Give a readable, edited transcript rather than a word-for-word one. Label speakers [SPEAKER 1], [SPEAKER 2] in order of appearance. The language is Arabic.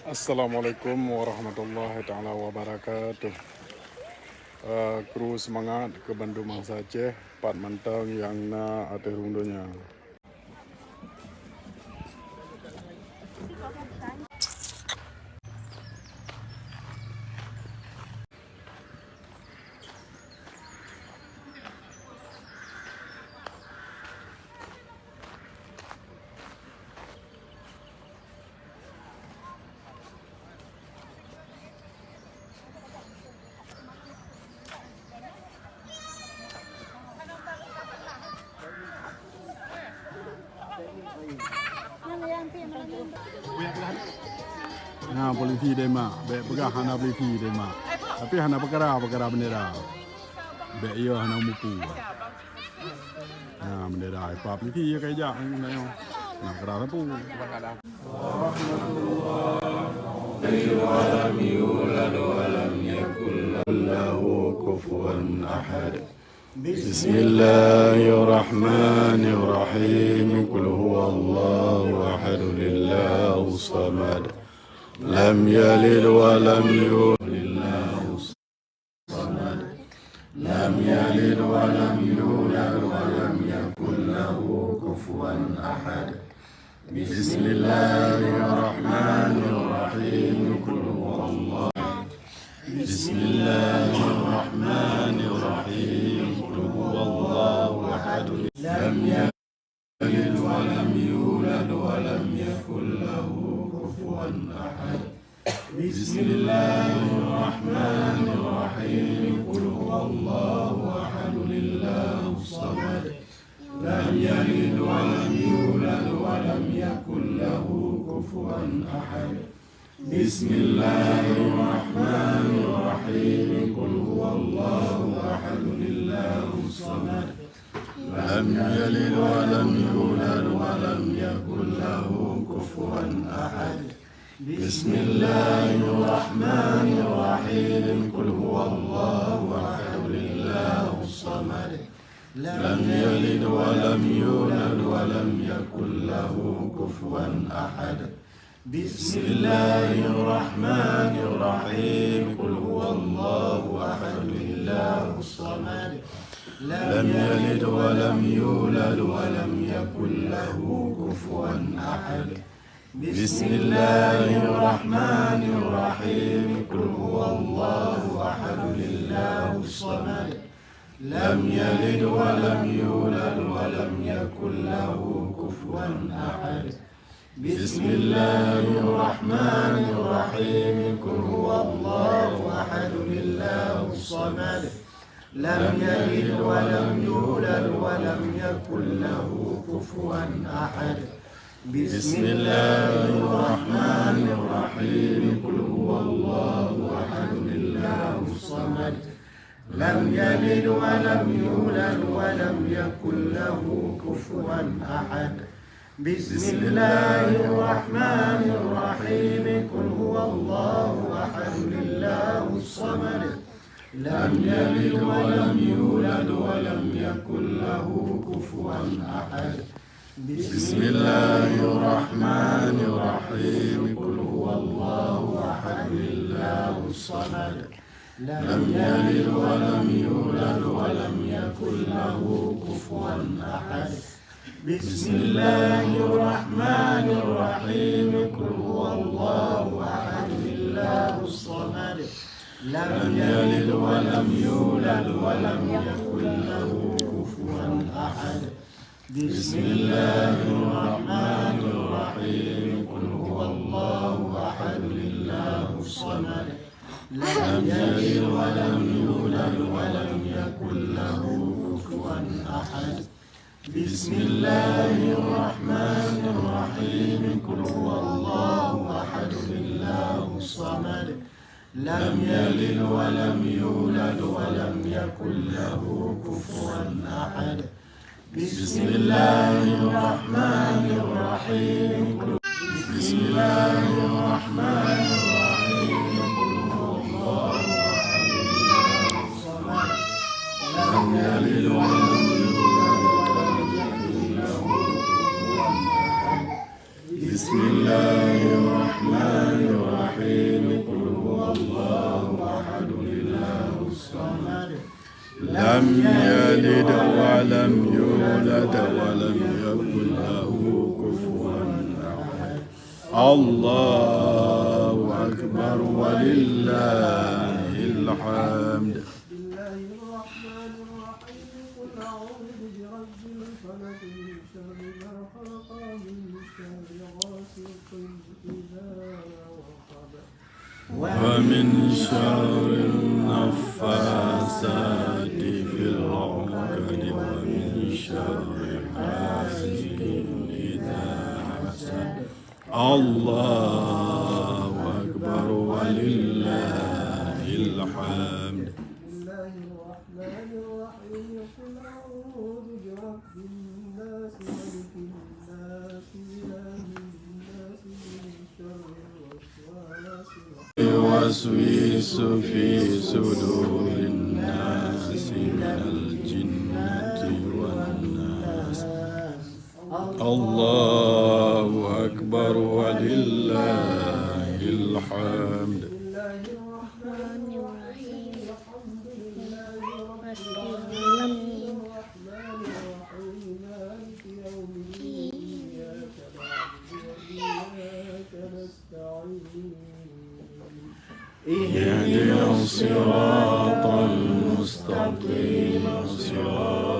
[SPEAKER 1] Assalamualaikum warahmatullahi taala wabarakatuh. Kru semangat ke Bandung Mangsa Aceh, Pat Mantang yang na atas rundonya. Nah, polisi dema, be pegah hana polisi dema. Tapi hana perkara bendera. Be iyo hana mupu. Nah, bendera apa polisi ya kayak jak ni yo. Nah, kerana apa? ولم يولد ولم يكن له كفوا أحد. بسم الله الرحمن الرحيم. قل هو الله أحد الله الصمد لم يلد ولم يولد الله الصمد لم يلد ولم يولد ولم يكن له كفوا أحد. بسم الله الرحمن الرحيم. قل هو الله. بسم الله الرحمن الرحيم. قل هو الله أحد لم يلد ولم يولد ولم يكن له كفوا أحد. بسم الله الرحمن الرحيم. قل هو الله أحد الله الصمد لم يلد ولم يولد ولم يكن له كفوا أحد. بسم الله الرحمن الرحيم. قل هو الله أحد الله الصمد لم يلد ولم يولد ولم يكن له كفوا أحد. بسم الله الرحمن الرحيم. قل هو الله أحد الله الصمد لم يلد ولم يولد ولم يكن له كفوا أحد. بسم الله الرحمن الرحيم. قل هو الله أحد الله الصمد لم يلد ولم يولد ولم يكن له كفوا أحد. بسم الله الرحمن الرحيم. قل هو الله أحد الله الصمد لم يلد ولم يولد ولم يكن له كفوا أحد. بسم الله الرحمن الرحيم. قل هو الله أحد الله الصمد لم يلد ولم يولد ولم يكن له كفوا أحد. بسم الله الرحمن الرحيم. قل هو الله أحد الله الصمد لم يلد ولم يولد ولم يكن له كفوا أحد. بسم الله الرحمن الرحيم. قل هو الله أحد الله الصمد لم يلد ولم يولد ولم يكن له كفوا أحد. بسم الله الرحمن الرحيم. قل هو الله أحد الله الصمد لم يلد ولم يولد ولم يكن له كفوا أحد. بسم الله الرحمن الرحيم. قل هو الله أحد الله الصمد لم يلد ولم يولد ولم يكن له كفوا أحد. بسم الله الرحمن الرحيم. قل هو الله أحد الله الصمد لم يلد ولم يولد ولم يكن له كفوا أحد. بسم الله الرحمن الرحيم. قل هو الله أحد الله الصمد لم يلد ولم يولد ولم يكن له كفوا أحد. بسم الله الرحمن الرحيم. بسم الله الرحمن الرحيم. قل هو الله أحد الله الصمد لم يلد ولم يولد ولم يكن له كفوا أحد. بسم الله الرحمن الرحيم قل هو الله أحد الله الصمد لم يلد ولم يولد ولم يكن له كفوا أحد الله أكبر ولله الحمد. ومن شر النفاثات في العقد ومن شر حاسد إذا حسد الله أكبر ولله الحمد. بسم الله الرحمن الرحيم قل أعوذ برب الناس ملك الناس إله الناس من شر الوسواس في صدور الناس من الجنة والناس الله أكبر ولله الحمد. اهدنا الصراط المستقيم صراط